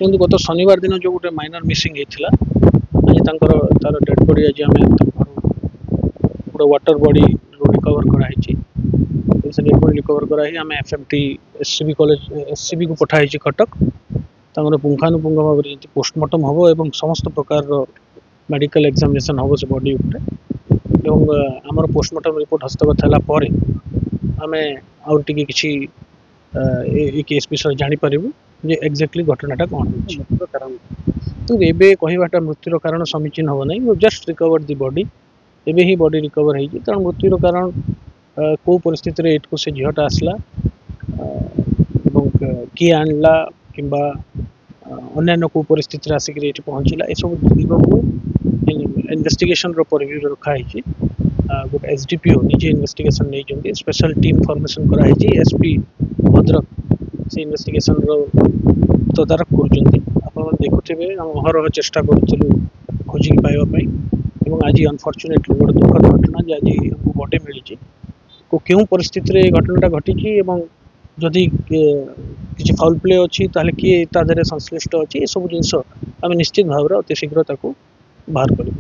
କିନ୍ତୁ ଗତ ଶନିବାର ଦିନ ଯେଉଁ ଗୋଟେ ମାଇନର ମିସିଂ ହେଇଥିଲା ଆଜି ତାର ଡେଡ୍ ବଡି ଆଜି ଆମେ ଗୋଟେ ୱାଟର ବଡିରୁ ରିକଭର କରାହେଇଛି। ସେ ଡେଡ୍ ବଡି ରିକଭର କରାହେଇ ଆମେ ଏଫ୍ଏମ୍ଟି ଏସସିବି କଲେଜ ଏସସିବିକୁ ପଠାହେଇଛି କଟକ। ତାଙ୍କର ପୁଙ୍ଖାନୁପୁଙ୍ଖ ଭାବରେ ଯେମିତି ପୋଷ୍ଟମର୍ଟମ ହେବ ଏବଂ ସମସ୍ତ ପ୍ରକାରର ମେଡିକାଲ ଏକ୍ଜାମିନେସନ୍ ହେବ ସେ ବଡି ଉପରେ ଏବଂ ଆମର ପୋଷ୍ଟମର୍ଟମ ରିପୋର୍ଟ ହସ୍ତଗତ ହେଲା ପରେ ଆମେ ଆଉ ଟିକେ କିଛି ଏ କେସ୍ ବିଷୟରେ ଜାଣିପାରିବୁ ଯେ ଏକ୍ଜାକ୍ଟଲି ଘଟଣାଟା କ'ଣ ହେଇଛି। କିନ୍ତୁ ଏବେ କହିବାଟା ମୃତ୍ୟୁର କାରଣ ସମୀଚୀନ ହେବ ନାହିଁ। ଜଷ୍ଟ ରିକଭର୍ଡ ଦି ବଡି। ଏବେ ହିଁ ବଡି ରିକଭର ହେଇଛି। ତେଣୁ ମୃତ୍ୟୁର କାରଣ କେଉଁ ପରିସ୍ଥିତିରେ ଏଇଠୁ ସେ ଝିଅଟା ଆସିଲା ଏବଂ କିଏ ଆଣିଲା କିମ୍ବା ଅନ୍ୟାନ୍ୟ କେଉଁ ପରିସ୍ଥିତିରେ ଆସିକରି ଏଠି ପହଞ୍ଚିଲା ଏସବୁ ଦିଗକୁ ଇନଭେଷ୍ଟିଗେସନର ପରିଭିରେ ରଖାହେଇଛି। ଗୋଟେ ଏସଡିପିଓ ନିଜେ ଇନଭେଷ୍ଟିଗେସନ ନେଇଛନ୍ତି। ସ୍ପେଶାଲ ଟିମ୍ ଫର୍ମେସନ୍ କରାହେଇଛି। ଏସପି ଭଦ୍ରକ ସେ ଇନଭେଷ୍ଟିଗେସନର ତଦାରଖ କରୁଛନ୍ତି। ଆପଣମାନେ ଦେଖୁଥିବେ ଆମେ ଅହରହ ଚେଷ୍ଟା କରୁଥିଲୁ ଖୋଜିକି ପାଇବା ପାଇଁ ଏବଂ ଆଜି ଅନଫର୍ଚୁନେଟଲି ଗୋଟେ ଦୁଃଖଦ ଘଟଣା ଯେ ଆଜି ଆମକୁ ବଡି ମିଳିଛି। କେଉଁ ପରିସ୍ଥିତିରେ ଏ ଘଟଣାଟା ଘଟିଛି ଏବଂ ଯଦି କିଛି ଫାଉଲ ପ୍ଲେ ଅଛି ତାହେଲେ କିଏ ତା ଦେହରେ ସଂଶ୍ଳିଷ୍ଟ ଅଛି ଏସବୁ ଜିନିଷ ଆମେ ନିଶ୍ଚିତ ଭାବରେ ଅତି ଶୀଘ୍ର ତାକୁ ବାହାର କରିବୁ।